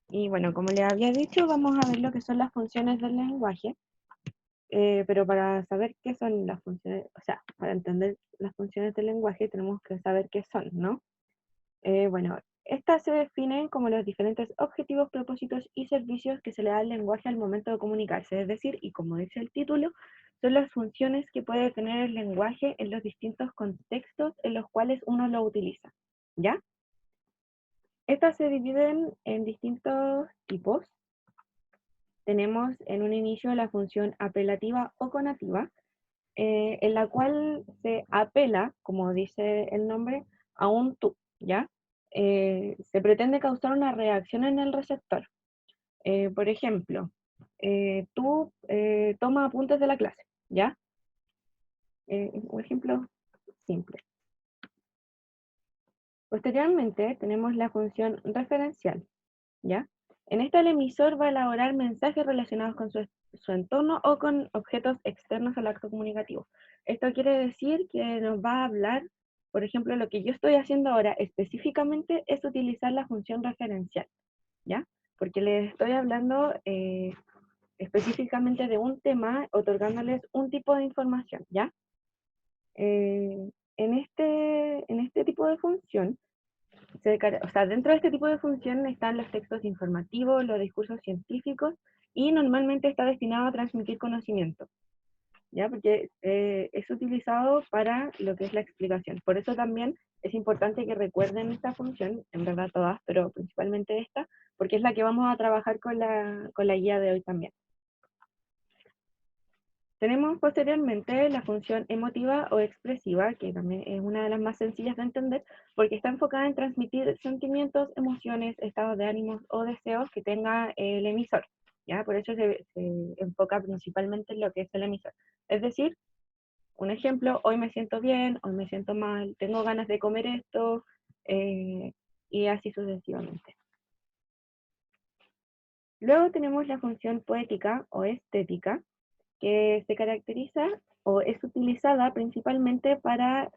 Y bueno, como les había dicho, vamos a ver lo que son las funciones del lenguaje, pero para saber qué son las funciones, o sea, para entender las funciones del lenguaje tenemos que saber qué son, ¿no? Bueno, estas se definen como los diferentes objetivos, propósitos y servicios que se le da al lenguaje al momento de comunicarse, es decir, y como dice el título, son las funciones que puede tener el lenguaje en los distintos contextos en los cuales uno lo utiliza, ¿ya? Estas se dividen en distintos tipos. Tenemos en un inicio la función apelativa o conativa, en la cual se apela, como dice el nombre, a un tú, ¿ya? Se pretende causar una reacción en el receptor. Por ejemplo, tú toma apuntes de la clase, ¿ya? Un ejemplo simple. Posteriormente tenemos la función referencial, ¿ya? En esta el emisor va a elaborar mensajes relacionados con su entorno o con objetos externos al acto comunicativo. Esto quiere decir que nos va a hablar, por ejemplo, lo que yo estoy haciendo ahora específicamente es utilizar la función referencial, ¿ya? Porque les estoy hablando específicamente de un tema, otorgándoles un tipo de información, ¿ya? En este tipo de función, o sea, dentro de este tipo de función están los textos informativos, los discursos científicos, y normalmente está destinado a transmitir conocimiento, ¿ya? Porque es utilizado para lo que es la explicación. Por eso también es importante que recuerden esta función, en verdad todas, pero principalmente esta, porque es la que vamos a trabajar con la guía de hoy también. Tenemos posteriormente la función emotiva o expresiva, que también es una de las más sencillas de entender, porque está enfocada en transmitir sentimientos, emociones, estados de ánimos o deseos que tenga el emisor, ¿ya? Por eso se enfoca principalmente en lo que es el emisor. Es decir, un ejemplo, hoy me siento bien, hoy me siento mal, tengo ganas de comer esto, eh, y así sucesivamente. Luego tenemos la función poética o estética, que se caracteriza o es utilizada principalmente para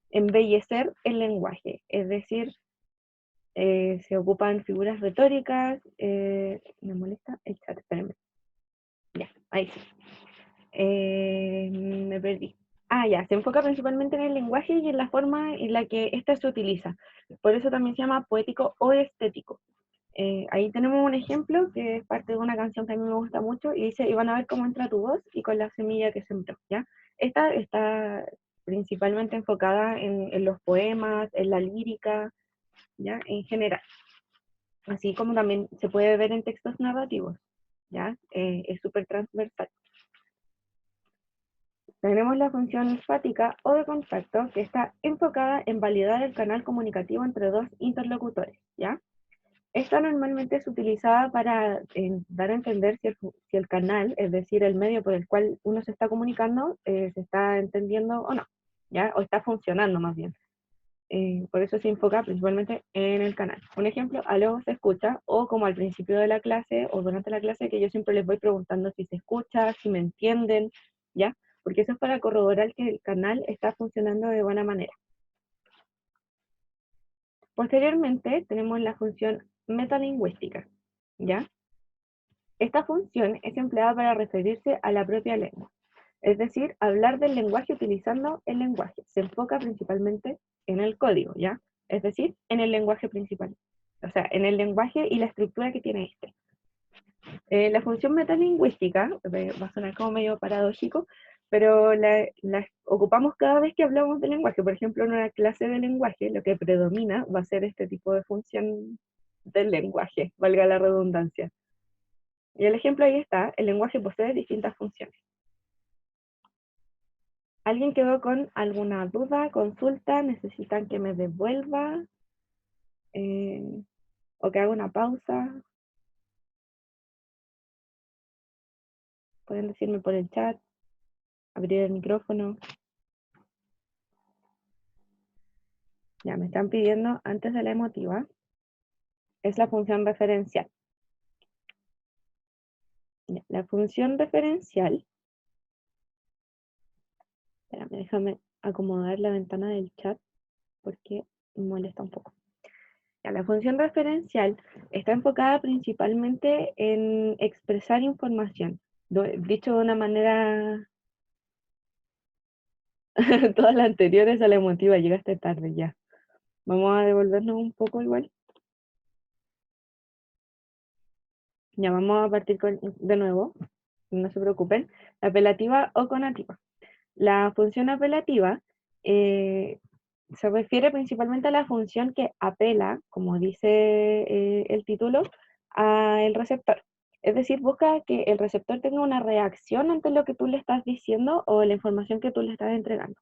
embellecer el lenguaje, es decir, se ocupan figuras retóricas, me molesta el chat, espérenme, ya, ahí sí, me perdí. Ah, ya, se enfoca principalmente en el lenguaje y en la forma en la que ésta se utiliza, por eso también se llama poético o estético. Ahí tenemos un ejemplo que es parte de una canción que a mí me gusta mucho y dice, y van a ver cómo entra tu voz y con la semilla que sembró, ¿ya? Esta está principalmente enfocada en los poemas, en la lírica, ¿ya? En general, así como también se puede ver en textos narrativos, ¿ya? Es súper transversal. Tenemos la función enfática o de contacto que está enfocada en validar el canal comunicativo entre dos interlocutores, ¿ya? Esta normalmente es utilizada para dar a entender si el canal, es decir, el medio por el cual uno se está comunicando, se está entendiendo o no, ¿ya? O está funcionando más bien. Por eso se enfoca principalmente en el canal. Un ejemplo, algo se escucha, o como al principio de la clase o durante la clase, que yo siempre les voy preguntando si se escucha, si me entienden, ¿ya? Porque eso es para corroborar que el canal está funcionando de buena manera. Posteriormente tenemos la función metalingüística, ¿ya? Esta función es empleada para referirse a la propia lengua, es decir, hablar del lenguaje utilizando el lenguaje. Se enfoca principalmente en el código, ¿ya? Es decir, en el lenguaje principal. O sea, en el lenguaje y la estructura que tiene este. La función metalingüística, va a sonar como medio paradójico, pero la ocupamos cada vez que hablamos de lenguaje. Por ejemplo, en una clase de lenguaje, lo que predomina va a ser este tipo de función del lenguaje, valga la redundancia. Y el ejemplo ahí está, el lenguaje posee distintas funciones. ¿Alguien quedó con alguna duda, consulta? ¿Necesitan que me devuelva? Eh, ¿O que haga una pausa? Pueden decirme por el chat, abrir el micrófono. Ya, me están pidiendo antes de la emotiva. Es la función referencial. Ya, la función referencial, espérame, déjame acomodar la ventana del chat porque me molesta un poco. Ya, la función referencial está enfocada principalmente en expresar información. Dicho de una manera, todas las anteriores a la emotiva, llegaste tarde ya. Vamos a devolvernos un poco igual. Ya vamos a partir de nuevo, no se preocupen. Apelativa o conativa. La función apelativa se refiere principalmente a la función que apela, como dice el título, al receptor. Es decir, busca que el receptor tenga una reacción ante lo que tú le estás diciendo o la información que tú le estás entregando.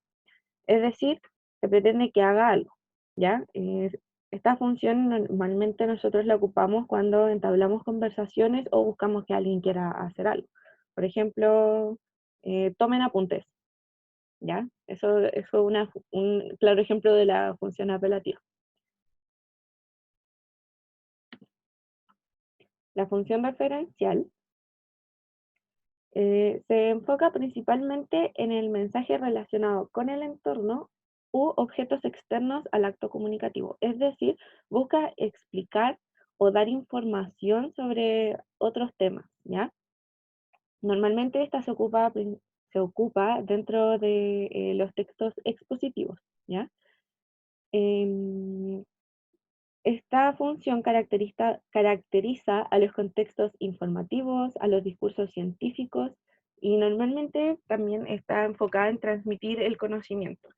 Es decir, se pretende que haga algo, ¿ya? Esta función normalmente nosotros la ocupamos cuando entablamos conversaciones o buscamos que alguien quiera hacer algo. Por ejemplo, tomen apuntes, ¿ya? Eso es un claro ejemplo de la función apelativa. La función referencial se enfoca principalmente en el mensaje relacionado con el entorno u objetos externos al acto comunicativo. Es decir, busca explicar o dar información sobre otros temas, ¿ya? Normalmente esta se ocupa dentro de los textos expositivos, ¿ya? Em, Esta función caracteriza a los contextos informativos, a los discursos científicos y normalmente también está enfocada en transmitir el conocimiento.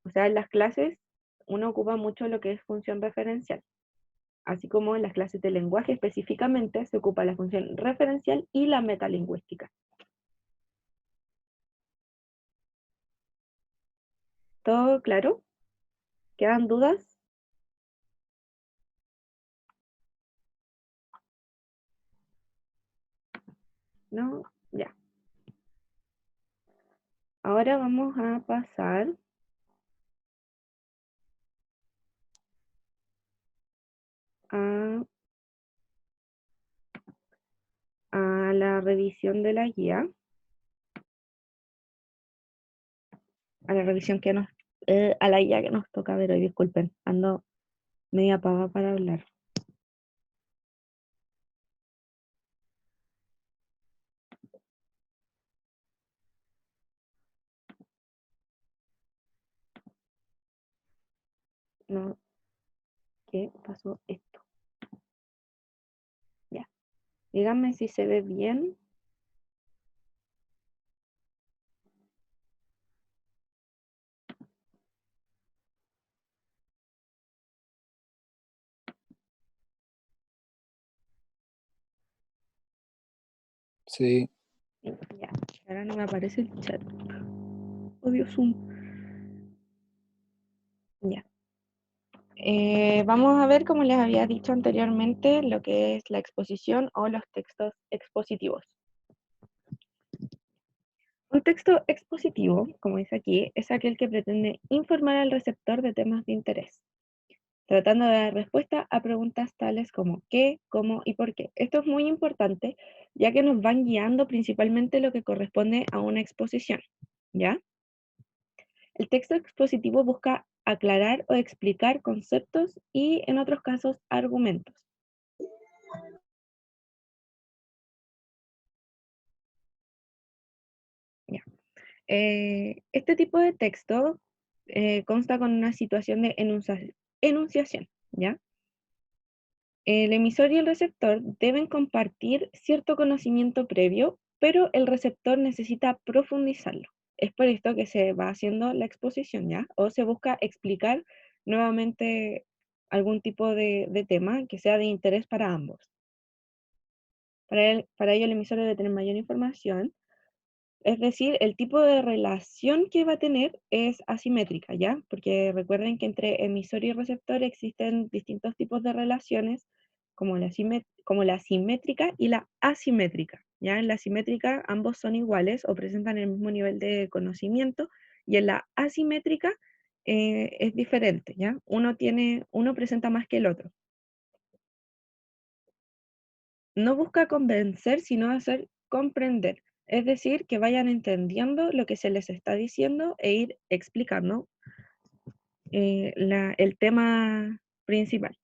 O sea, en las clases uno ocupa mucho lo que es función referencial, así como en las clases de lenguaje específicamente se ocupa la función referencial y la metalingüística. ¿Todo claro? ¿Quedan dudas? ¿No? Ya. Ahora vamos a pasar a la revisión de la guía, a la revisión que nos, a la guía que nos toca ver hoy, disculpen, ando media apagada para hablar. No, ¿qué pasó esto? Ya, díganme si se ve bien. Sí, Ya, ahora no me aparece el chat. Odio Zoom. Ya. Vamos a ver, como les había dicho anteriormente, lo que es la exposición o los textos expositivos. Un texto expositivo, como dice aquí, es aquel que pretende informar al receptor de temas de interés, tratando de dar respuesta a preguntas tales como qué, cómo y por qué. Esto es muy importante, ya que nos van guiando principalmente lo que corresponde a una exposición, ¿ya? El texto expositivo busca aclarar o explicar conceptos y, en otros casos, argumentos. ¿Ya? Este tipo de texto consta con una situación de enunciación, ¿ya? El emisor y el receptor deben compartir cierto conocimiento previo, pero el receptor necesita profundizarlo. Es por esto que se va haciendo la exposición, ¿ya? O se busca explicar nuevamente algún tipo de tema que sea de interés para ambos. Para ello el emisor debe tener mayor información, es decir, el tipo de relación que va a tener es asimétrica, ¿ya? Porque recuerden que entre emisor y receptor existen distintos tipos de relaciones, como la simétrica y la asimétrica, ¿ya? En la simétrica ambos son iguales o presentan el mismo nivel de conocimiento, y en la asimétrica es diferente, ¿ya? Uno presenta más que el otro. No busca convencer, sino hacer comprender. Es decir, que vayan entendiendo lo que se les está diciendo e ir explicando el tema principal.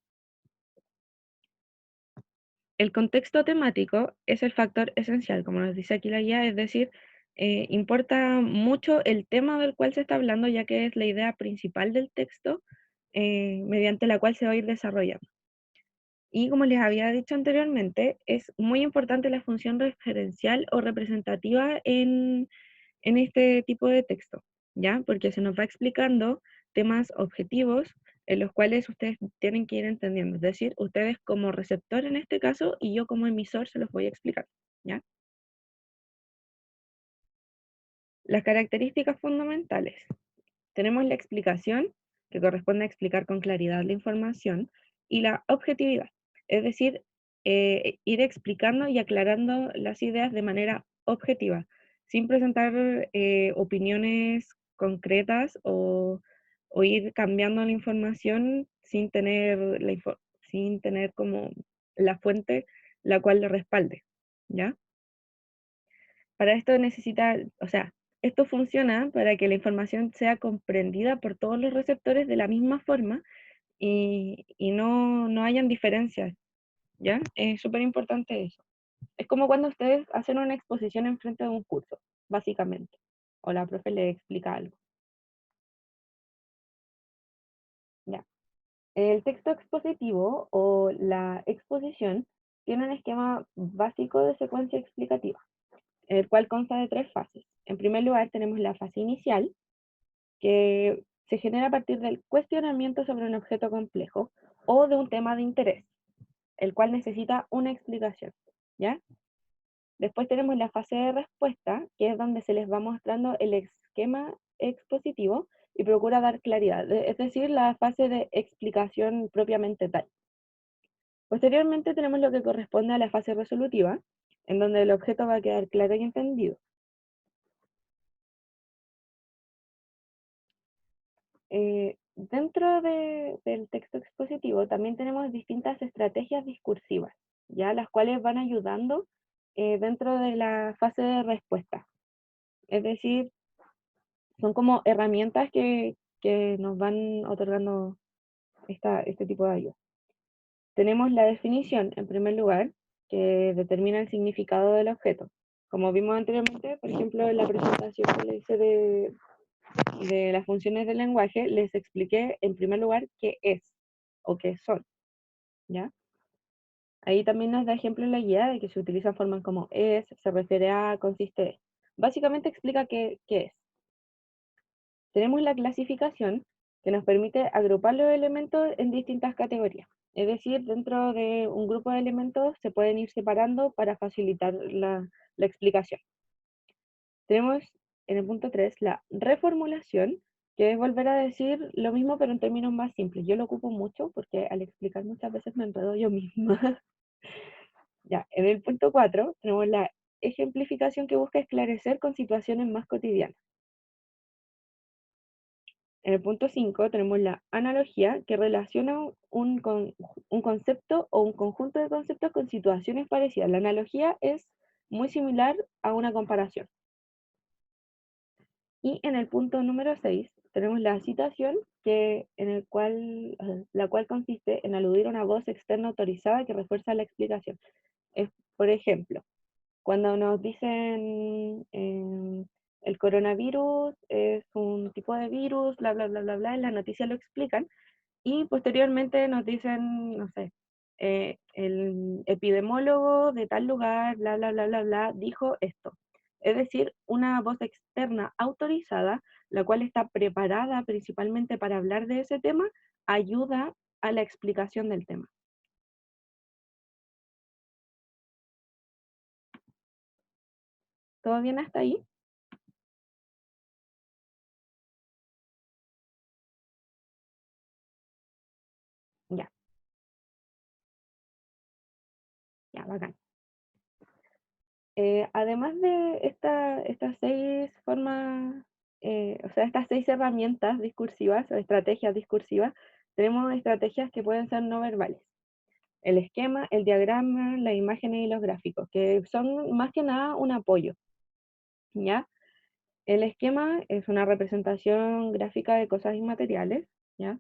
El contexto temático es el factor esencial, como nos dice aquí la guía, es decir, importa mucho el tema del cual se está hablando, ya que es la idea principal del texto mediante la cual se va a ir desarrollando. Y como les había dicho anteriormente, es muy importante la función referencial o representativa en este tipo de texto, ¿ya? Porque se nos va explicando temas objetivos en los cuales ustedes tienen que ir entendiendo. Es decir, ustedes como receptor en este caso y yo como emisor se los voy a explicar, ¿ya? Las características fundamentales. Tenemos la explicación, que corresponde a explicar con claridad la información, y la objetividad, es decir, ir explicando y aclarando las ideas de manera objetiva, sin presentar opiniones concretas o ir cambiando la información sin tener, sin tener como la fuente la cual le respalde, ¿ya? Para esto necesita, o sea, esto funciona para que la información sea comprendida por todos los receptores de la misma forma y no hayan diferencias, ¿ya? Es súper importante eso. Es como cuando ustedes hacen una exposición en frente de un curso, básicamente, o la profe le explica algo, ¿ya? El texto expositivo o la exposición tiene un esquema básico de secuencia explicativa, el cual consta de tres fases. En primer lugar tenemos la fase inicial, que se genera a partir del cuestionamiento sobre un objeto complejo o de un tema de interés, el cual necesita una explicación, ¿ya? Después tenemos la fase de respuesta, que es donde se les va mostrando el esquema expositivo y procura dar claridad, es decir, la fase de explicación propiamente tal. Posteriormente tenemos lo que corresponde a la fase resolutiva, en donde el objeto va a quedar claro y entendido. Dentro del texto expositivo también tenemos distintas estrategias discursivas, ya las cuales van ayudando dentro de la fase de respuesta. Es decir, son como herramientas que nos van otorgando este tipo de ayuda. Tenemos la definición, en primer lugar, que determina el significado del objeto. Como vimos anteriormente, por ejemplo, en la presentación que le hice de las funciones del lenguaje, les expliqué en primer lugar qué es o qué son, ¿ya? Ahí también nos da ejemplo en la guía de que se utilizan formas como es, se refiere a, consiste en. Básicamente explica qué es. Tenemos la clasificación que nos permite agrupar los elementos en distintas categorías. Es decir, dentro de un grupo de elementos se pueden ir separando para facilitar la explicación. Tenemos en el punto 3 la reformulación, que es volver a decir lo mismo pero en términos más simples. Yo lo ocupo mucho porque al explicar muchas veces me enredo yo misma. Ya, en el punto 4 tenemos la ejemplificación que busca esclarecer con situaciones más cotidianas. En el punto 5 tenemos la analogía que relaciona un concepto o un conjunto de conceptos con situaciones parecidas. La analogía es muy similar a una comparación. Y en el punto número 6 tenemos la citación, la cual consiste en aludir a una voz externa autorizada que refuerza la explicación. Es, por ejemplo, cuando nos dicen el coronavirus es un tipo de virus, bla, bla, bla, bla, bla, en la noticia lo explican, y posteriormente nos dicen, no sé, el epidemiólogo de tal lugar, bla, bla, bla, bla, bla, dijo esto. Es decir, una voz externa autorizada, la cual está preparada principalmente para hablar de ese tema, ayuda a la explicación del tema. ¿Todo bien hasta ahí? Ya, ya, bacán. Además de estas seis formas, o sea, estas seis herramientas discursivas o estrategias discursivas, tenemos estrategias que pueden ser no verbales. El esquema, el diagrama, las imágenes y los gráficos, que son más que nada un apoyo, ¿ya? El esquema es una representación gráfica de cosas inmateriales, ¿ya?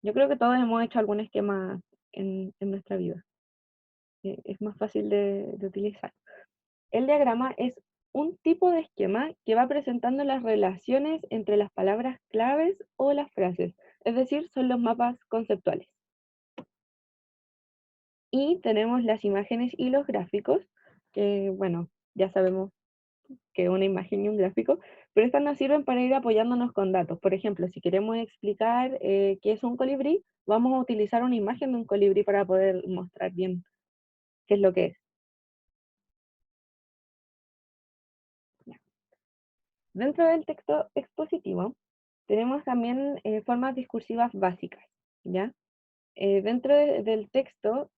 Yo creo que todos hemos hecho algún esquema en nuestra vida. es más fácil de utilizar. El diagrama es un tipo de esquema que va presentando las relaciones entre las palabras claves o las frases, es decir, son los mapas conceptuales. Y tenemos las imágenes y los gráficos, que bueno, ya sabemos que una imagen y un gráfico, pero estas nos sirven para ir apoyándonos con datos. Por ejemplo, si queremos explicar qué es un colibrí, vamos a utilizar una imagen de un colibrí para poder mostrar bien qué es lo que es. Dentro del texto expositivo, tenemos también formas discursivas básicas, ¿ya? Dentro del texto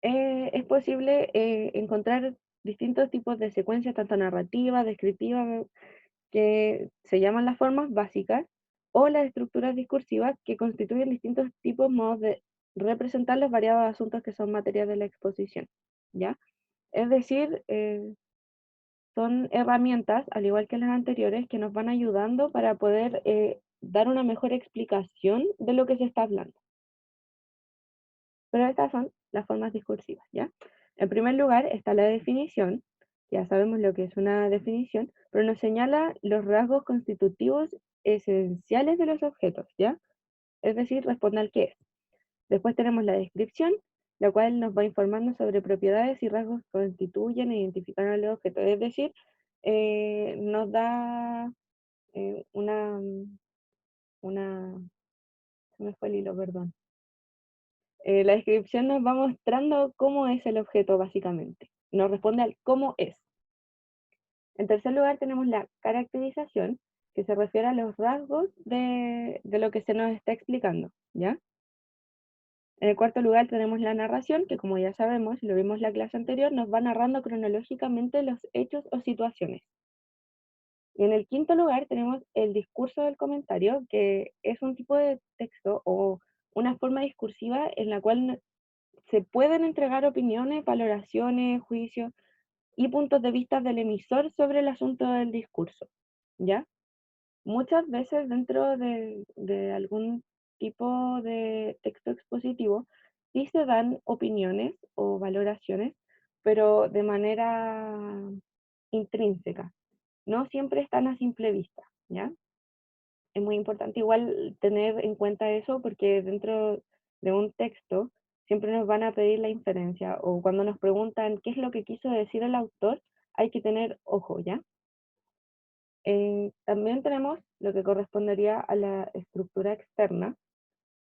es posible encontrar distintos tipos de secuencias, tanto narrativas, descriptivas, que se llaman las formas básicas, o las estructuras discursivas, que constituyen distintos tipos, modos de representar los variados asuntos que son materia de la exposición, ¿ya? Es decir, son herramientas, al igual que las anteriores, que nos van ayudando para poder dar una mejor explicación de lo que se está hablando. Pero estas son las formas discursivas, ¿ya? En primer lugar está la definición, ya sabemos lo que es una definición, pero nos señala los rasgos constitutivos esenciales de los objetos, ¿ya? Es decir, responde al qué es. Después tenemos la descripción, la cual nos va informando sobre propiedades y rasgos que constituyen e identifican al objeto. Es decir, nos da eh, una, una, se me fue el hilo, perdón. La descripción nos va mostrando cómo es el objeto, básicamente. Nos responde al cómo es. En tercer lugar tenemos la caracterización, que se refiere a los rasgos de lo que se nos está explicando, ¿ya? En el cuarto lugar tenemos la narración, que como ya sabemos, lo vimos en la clase anterior, nos va narrando cronológicamente los hechos o situaciones. Y en el quinto lugar tenemos el discurso del comentario, que es un tipo de texto o una forma discursiva en la cual se pueden entregar opiniones, valoraciones, juicios y puntos de vista del emisor sobre el asunto del discurso, ¿ya? Muchas veces dentro de algún tipo de texto expositivo sí se dan opiniones o valoraciones, pero de manera intrínseca. No siempre están a simple vista, ¿ya? Es muy importante igual tener en cuenta eso porque dentro de un texto siempre nos van a pedir la inferencia o cuando nos preguntan qué es lo que quiso decir el autor, hay que tener ojo, ¿ya? También tenemos lo que correspondería a la estructura externa,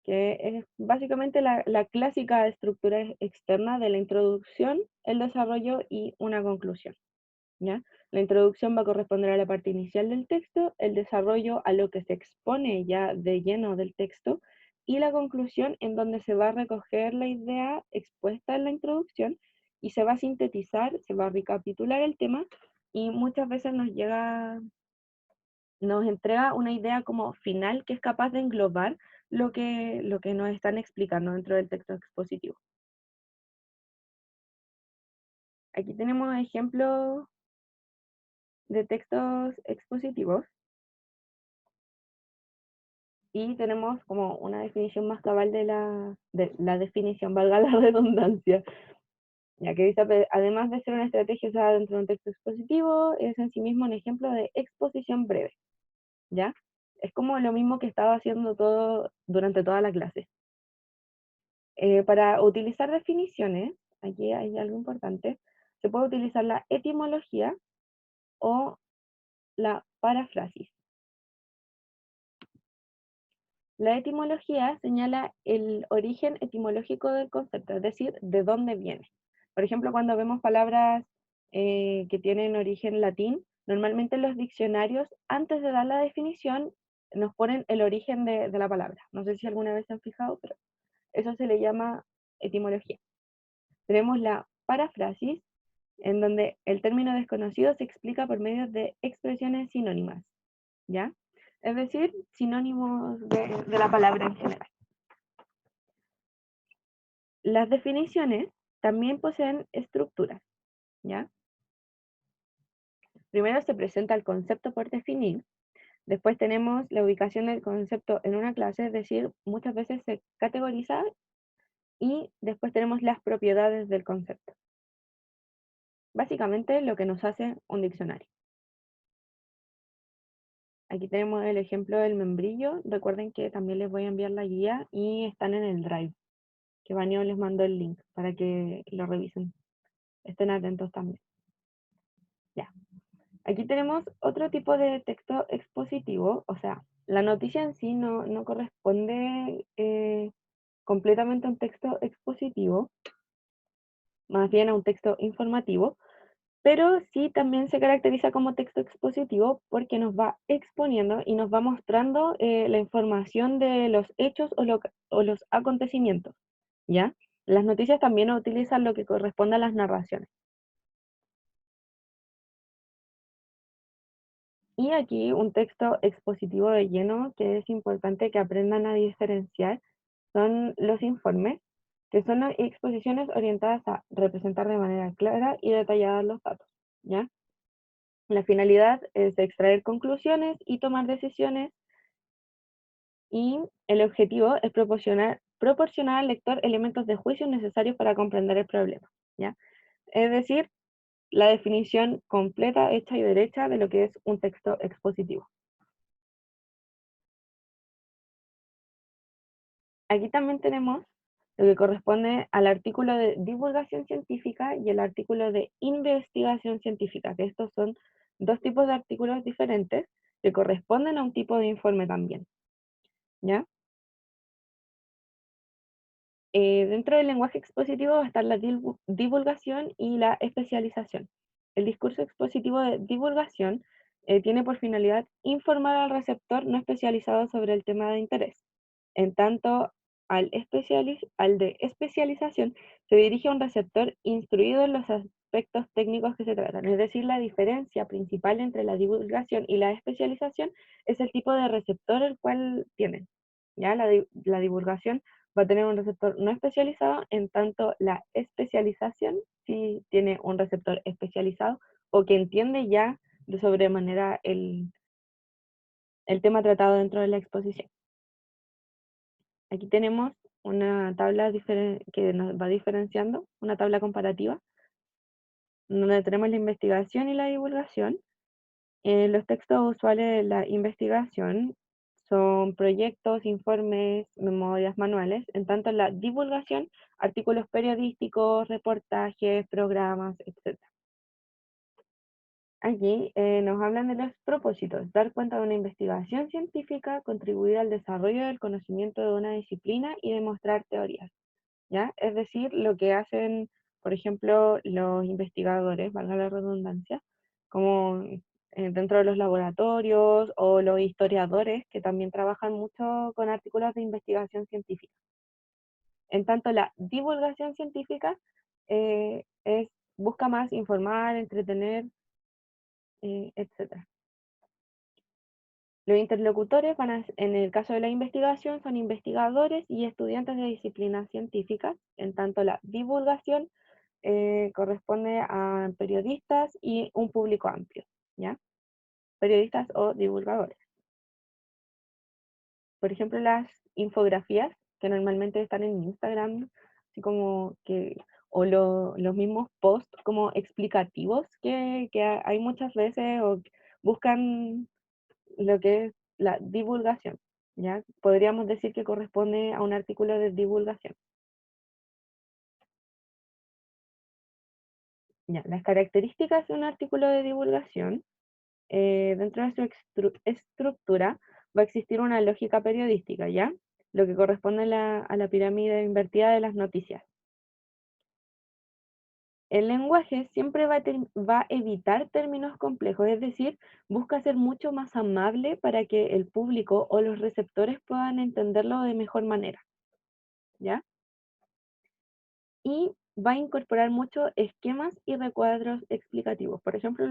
que es básicamente la clásica estructura externa de la introducción, el desarrollo y una conclusión. ¿Ya? La introducción va a corresponder a la parte inicial del texto, el desarrollo a lo que se expone ya de lleno del texto y la conclusión en donde se va a recoger la idea expuesta en la introducción y se va a sintetizar, se va a recapitular el tema y muchas veces nos entrega una idea como final que es capaz de englobar lo que nos están explicando dentro del texto expositivo. Aquí tenemos ejemplos de textos expositivos y tenemos como una definición más cabal de la definición, valga la redundancia, ya que dice, además de ser una estrategia usada dentro de un texto expositivo, es en sí mismo un ejemplo de exposición breve, ¿ya? Es como lo mismo que estaba haciendo todo durante toda la clase. Para utilizar definiciones, aquí hay algo importante, se puede utilizar la etimología o la parafrasis. La etimología señala el origen etimológico del concepto, es decir, de dónde viene. Por ejemplo, cuando vemos palabras que tienen origen latín, normalmente en los diccionarios, antes de dar la definición, nos ponen el origen de la palabra. No sé si alguna vez se han fijado, pero eso se le llama etimología. Tenemos la parafrasis, en donde el término desconocido se explica por medio de expresiones sinónimas, ¿ya? Es decir, sinónimos de la palabra en general. Las definiciones también poseen estructuras, ¿ya? Primero se presenta el concepto por definir, Después tenemos la ubicación del concepto en una clase, es decir, muchas veces se categoriza, y después tenemos las propiedades del concepto. Básicamente lo que nos hace un diccionario. Aquí tenemos el ejemplo del membrillo. Recuerden que también les voy a enviar la guía y están en el Drive, que Vanio les mandó el link para que lo revisen. Estén atentos también. Ya. Aquí tenemos otro tipo de texto expositivo, o sea, la noticia en sí no corresponde completamente a un texto expositivo, más bien a un texto informativo, pero sí también se caracteriza como texto expositivo porque nos va exponiendo y nos va mostrando la información de los hechos o los acontecimientos, ¿ya? Las noticias también utilizan lo que corresponde a las narraciones. Y aquí un texto expositivo de lleno que es importante que aprendan a diferenciar son los informes, que son las exposiciones orientadas a representar de manera clara y detallada los datos, ¿ya? La finalidad es extraer conclusiones y tomar decisiones, y el objetivo es proporcionar al lector elementos de juicio necesarios para comprender el problema, ¿ya? Es decir, la definición completa, hecha y derecha de lo que es un texto expositivo. Aquí también tenemos lo que corresponde al artículo de divulgación científica y el artículo de investigación científica, que estos son dos tipos de artículos diferentes que corresponden a un tipo de informe también, ¿ya? Dentro del lenguaje expositivo va a estar la divulgación y la especialización. El discurso expositivo de divulgación tiene por finalidad informar al receptor no especializado sobre el tema de interés. En tanto, al de especialización se dirige a un receptor instruido en los aspectos técnicos que se tratan. Es decir, la diferencia principal entre la divulgación y la especialización es el tipo de receptor el cual tienen. ¿Ya? La divulgación va a tener un receptor no especializado, en tanto la especialización sí tiene un receptor especializado o que entiende ya de sobremanera el tema tratado dentro de la exposición. Aquí tenemos una tabla que nos va diferenciando, una tabla comparativa, donde tenemos la investigación y la divulgación. Los textos usuales de la investigación son proyectos, informes, memorias, manuales. En tanto, la divulgación, artículos periodísticos, reportajes, programas, etc. Aquí nos hablan de los propósitos: dar cuenta de una investigación científica, contribuir al desarrollo del conocimiento de una disciplina y demostrar teorías, ¿ya? Es decir, lo que hacen, por ejemplo, los investigadores, valga la redundancia, como dentro de los laboratorios, o los historiadores que también trabajan mucho con artículos de investigación científica. En tanto, la divulgación científica busca más informar, entretener, etc. Los interlocutores en el caso de la investigación, son investigadores y estudiantes de disciplinas científicas. En tanto, la divulgación corresponde a periodistas y un público amplio, ¿ya? Periodistas o divulgadores. Por ejemplo, las infografías, que normalmente están en Instagram, así como que, o los mismos posts como explicativos que hay muchas veces, o buscan lo que es la divulgación, ¿ya? Podríamos decir que corresponde a un artículo de divulgación. Ya, las características de un artículo de divulgación: dentro de su estructura va a existir una lógica periodística, ¿ya? Lo que corresponde a la pirámide invertida de las noticias. El lenguaje siempre va a evitar términos complejos, es decir, busca ser mucho más amable para que el público o los receptores puedan entenderlo de mejor manera, ¿ya? Y va a incorporar mucho esquemas y recuadros explicativos. Por ejemplo,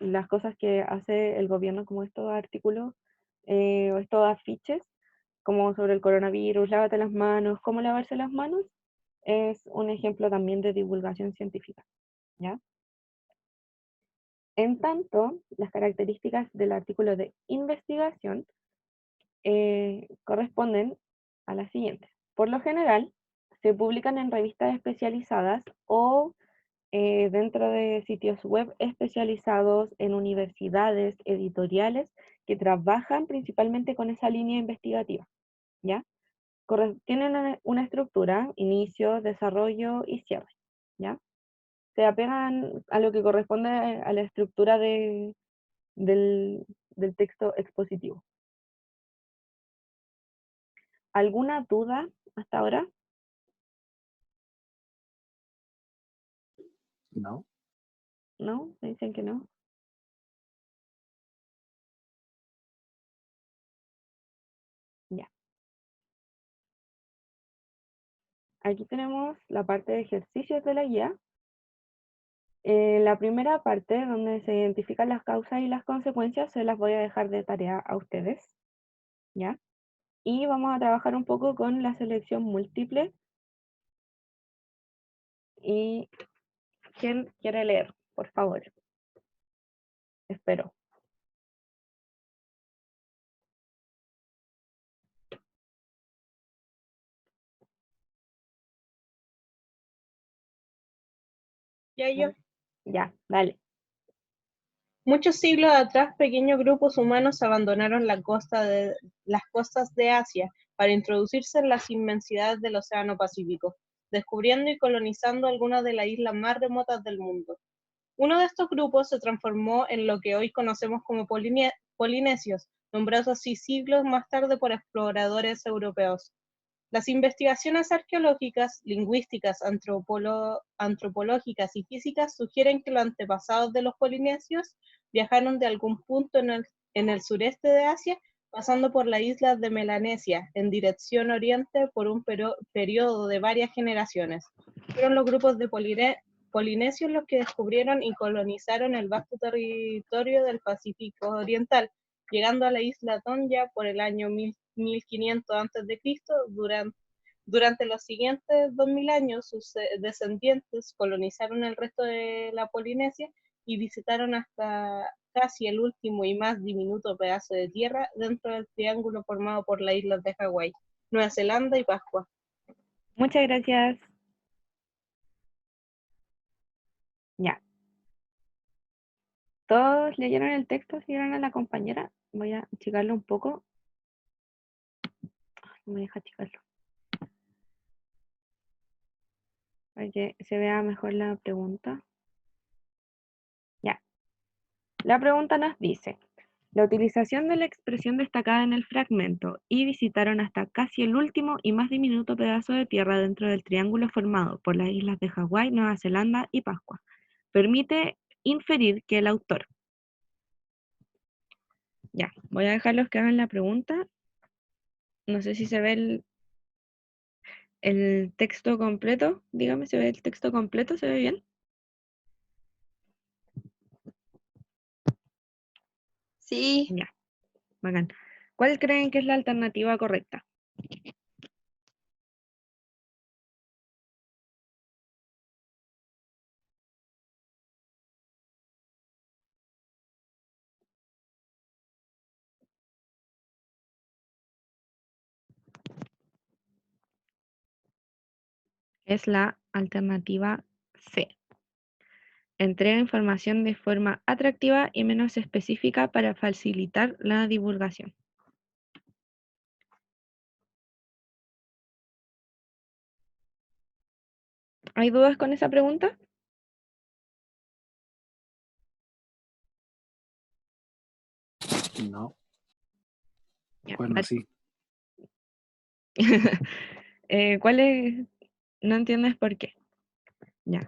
las cosas que hace el gobierno, como estos artículos o estos afiches, como sobre el coronavirus, lávate las manos, cómo lavarse las manos, es un ejemplo también de divulgación científica, ¿ya? En tanto, las características del artículo de investigación corresponden a las siguientes. Por lo general, se publican en revistas especializadas o dentro de sitios web especializados en universidades, editoriales, que trabajan principalmente con esa línea investigativa, ¿ya? Tienen una estructura, inicio, desarrollo y cierre, ¿ya? Se apegan a lo que corresponde a la estructura del texto expositivo. ¿Alguna duda hasta ahora? No. ¿No? ¿Me dicen que no? Ya. Aquí tenemos la parte de ejercicios de la guía. La primera parte, donde se identifican las causas y las consecuencias, se las voy a dejar de tarea a ustedes, ¿ya? Y vamos a trabajar un poco con la selección múltiple. ¿Y quién quiere leer? Por favor. Espero. Ya yo. Ya, dale. Muchos siglos atrás, pequeños grupos humanos abandonaron las costas de Asia para introducirse en las inmensidades del Océano Pacífico, descubriendo y colonizando algunas de las islas más remotas del mundo. Uno de estos grupos se transformó en lo que hoy conocemos como polinesios, nombrados así siglos más tarde por exploradores europeos. Las investigaciones arqueológicas, lingüísticas, antropológicas y físicas sugieren que los antepasados de los polinesios viajaron de algún punto en el sureste de Asia, pasando por las islas de Melanesia en dirección oriente por un periodo de varias generaciones. Fueron los grupos de polinesios los que descubrieron y colonizaron el vasto territorio del Pacífico Oriental, llegando a la isla Tonga por el año 1500 a.C. Durante los siguientes 2000 años, sus descendientes colonizaron el resto de la Polinesia y visitaron hasta casi el último y más diminuto pedazo de tierra dentro del triángulo formado por las islas de Hawái, Nueva Zelanda y Pascua. Muchas gracias. Ya. ¿Todos leyeron el texto? ¿Siguieron a la compañera? Voy a achicarlo un poco. No me deja achicarlo. Para que se vea mejor la pregunta. Ya. La pregunta nos dice, la utilización de la expresión destacada en el fragmento y visitaron hasta casi el último y más diminuto pedazo de tierra dentro del triángulo formado por las islas de Hawái, Nueva Zelanda y Pascua. Permite inferir que el autor. Ya, voy a dejarlos que hagan la pregunta. No sé si se ve el texto completo. Dígame, ¿se ve el texto completo? ¿Se ve bien? Sí. Ya, bacán. ¿Cuál creen que es la alternativa correcta? Es la alternativa C. Entrega información de forma atractiva y menos específica para facilitar la divulgación. ¿Hay dudas con esa pregunta? No. Ya, Bueno, sí. ¿Cuál es? No entiendes por qué. Ya.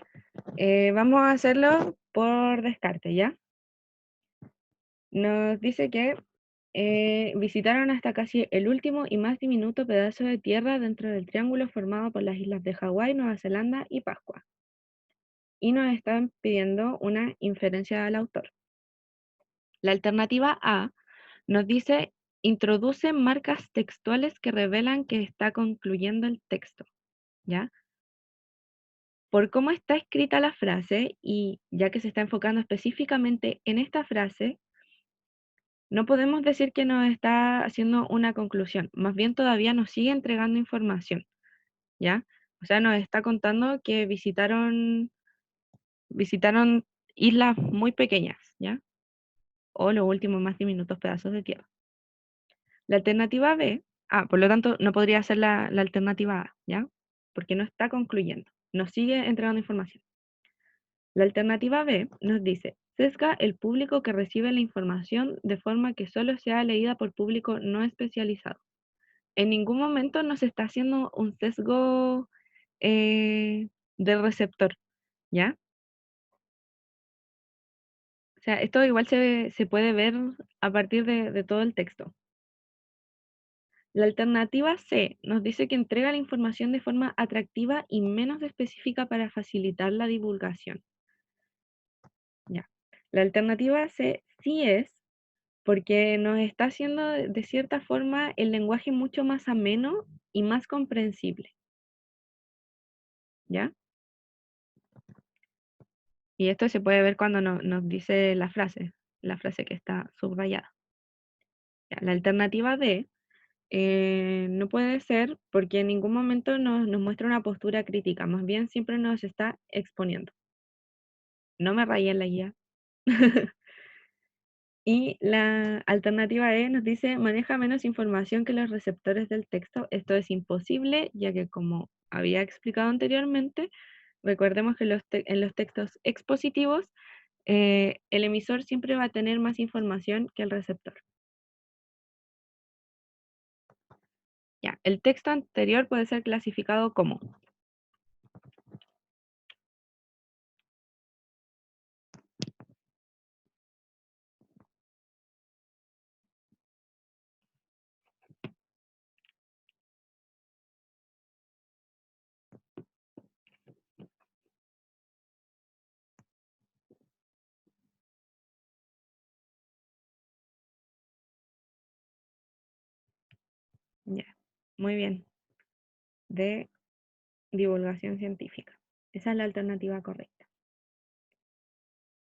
Vamos a hacerlo por descarte, ¿ya? Nos dice que visitaron hasta casi el último y más diminuto pedazo de tierra dentro del triángulo formado por las islas de Hawái, Nueva Zelanda y Pascua. Y nos están pidiendo una inferencia al autor. La alternativa A nos dice, introduce marcas textuales que revelan que está concluyendo el texto, ¿ya? por cómo está escrita la frase, y ya que se está enfocando específicamente en esta frase, no podemos decir que nos está haciendo una conclusión, más bien todavía nos sigue entregando información, ¿ya? O sea, nos está contando que visitaron islas muy pequeñas, ¿ya? O los últimos más diminutos pedazos de tierra. La alternativa B, por lo tanto, no podría ser la alternativa A, ¿ya? Porque no está concluyendo, nos sigue entregando información. La alternativa B nos dice, sesga el público que recibe la información de forma que solo sea leída por público no especializado. En ningún momento nos está haciendo un sesgo del receptor, ¿ya? O sea, esto igual se puede ver a partir de todo el texto. La alternativa C nos dice que entrega la información de forma atractiva y menos específica para facilitar la divulgación. Ya. La alternativa C sí es porque nos está haciendo de cierta forma el lenguaje mucho más ameno y más comprensible. ¿Ya? Y esto se puede ver cuando nos dice la frase que está subrayada. Ya, la alternativa D no puede ser porque en ningún momento nos muestra una postura crítica, más bien siempre nos está exponiendo. No me rayé en la guía. Y la alternativa E nos dice, maneja menos información que los receptores del texto. Esto es imposible, ya que como había explicado anteriormente, recordemos que en los textos expositivos, el emisor siempre va a tener más información que el receptor. Ya, el texto anterior puede ser clasificado como ya, muy bien, de divulgación científica. Esa es la alternativa correcta.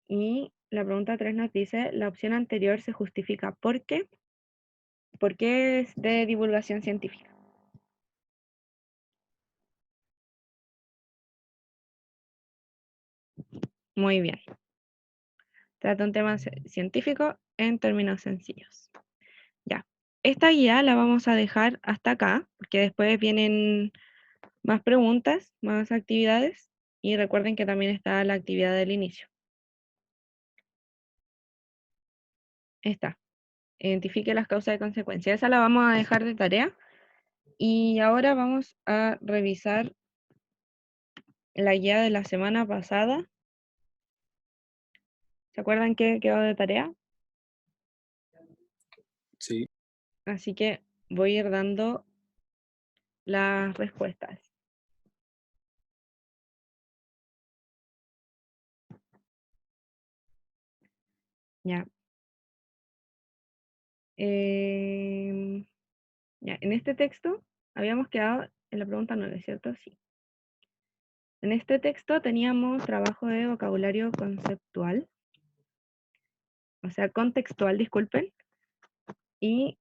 Y la pregunta 3 nos dice, la opción anterior se justifica ¿por qué? ¿Por qué es de divulgación científica? Muy bien. Trata un tema científico en términos sencillos. Ya. Esta guía la vamos a dejar hasta acá, porque después vienen más preguntas, más actividades, y recuerden que también está la actividad del inicio. Esta. Identifique las causas y consecuencias. Esa la vamos a dejar de tarea. Y ahora vamos a revisar la guía de la semana pasada. ¿Se acuerdan que quedó de tarea? Sí. Así que voy a ir dando las respuestas. Ya. Ya, en este texto habíamos quedado en la pregunta 9, ¿cierto? Sí. En este texto teníamos trabajo de vocabulario conceptual, o sea, contextual, disculpen, y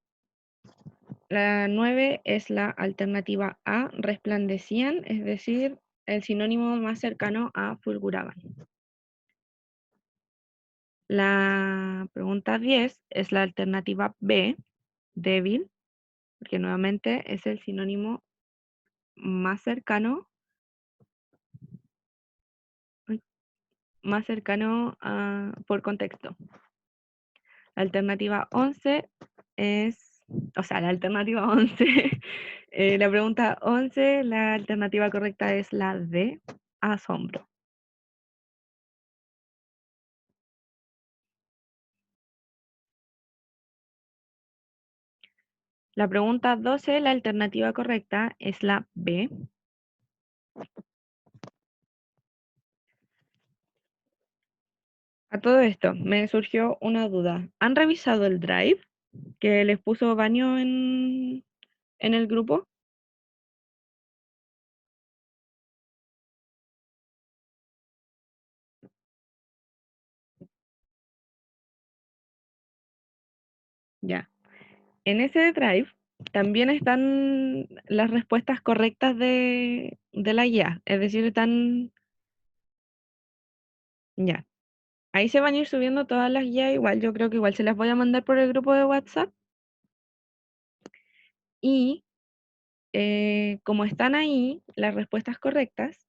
la 9 es la alternativa A, resplandecían, es decir, el sinónimo más cercano a fulguraban. La pregunta 10 es la alternativa B, débil, porque nuevamente es el sinónimo más cercano por contexto. La alternativa 11 es, o sea, la alternativa 11, la pregunta 11, la alternativa correcta es la D, asombro. La pregunta 12, la alternativa correcta es la B. A todo esto, me surgió una duda. ¿Han revisado el Drive que les puso Baño en el grupo? Ya. En ese drive también están las respuestas correctas de la guía, es decir, están... Ya. Ahí se van a ir subiendo todas las guías igual, yo creo que igual se las voy a mandar por el grupo de WhatsApp. Y como están ahí las respuestas correctas,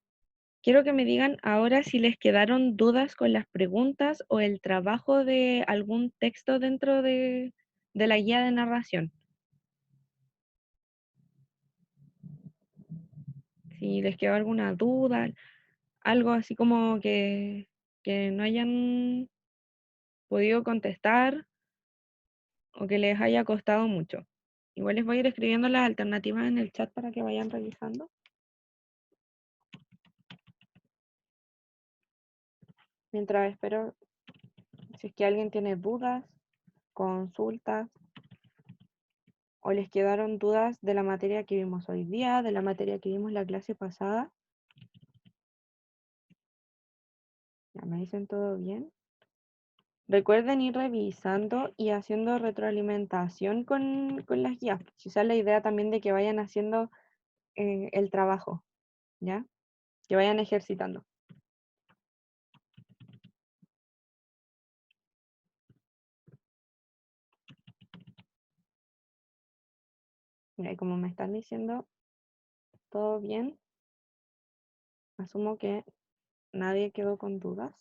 quiero que me digan ahora si les quedaron dudas con las preguntas o el trabajo de algún texto dentro de la guía de narración. Si les quedó alguna duda, algo así como que no hayan podido contestar o que les haya costado mucho. Igual les voy a ir escribiendo las alternativas en el chat para que vayan revisando. Mientras espero, si es que alguien tiene dudas, consultas, o les quedaron dudas de la materia que vimos hoy día, de la materia que vimos la clase pasada. Ya me dicen todo bien. Recuerden ir revisando y haciendo retroalimentación con las guías. Quizás la idea también de que vayan haciendo el trabajo, ¿ya? Que vayan ejercitando. Y como me están diciendo todo bien, asumo que nadie quedó con dudas.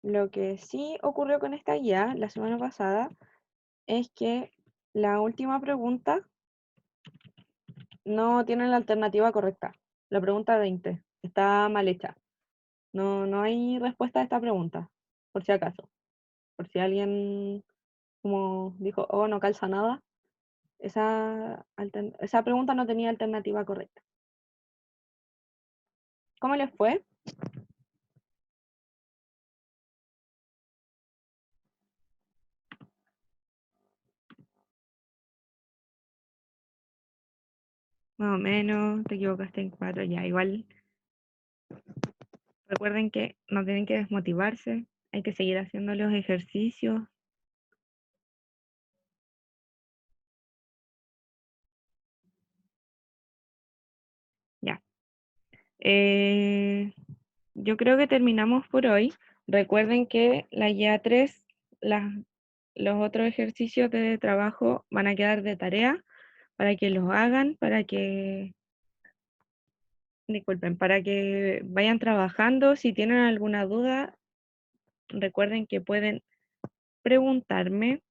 Lo que sí ocurrió con esta guía la semana pasada es que la última pregunta no tiene la alternativa correcta. La pregunta 20 está mal hecha. No hay respuesta a esta pregunta, por si acaso. Por si alguien como dijo, oh, no calza nada. Esa pregunta no tenía alternativa correcta. ¿Cómo les fue? Más o menos, te equivocaste en 4 ya. Igual, recuerden que no tienen que desmotivarse. Hay que seguir haciendo los ejercicios. Ya. Yo creo que terminamos por hoy. Recuerden que la guía 3, los otros ejercicios de trabajo van a quedar de tarea para que los hagan, disculpen, para que vayan trabajando. Si tienen alguna duda, recuerden que pueden preguntarme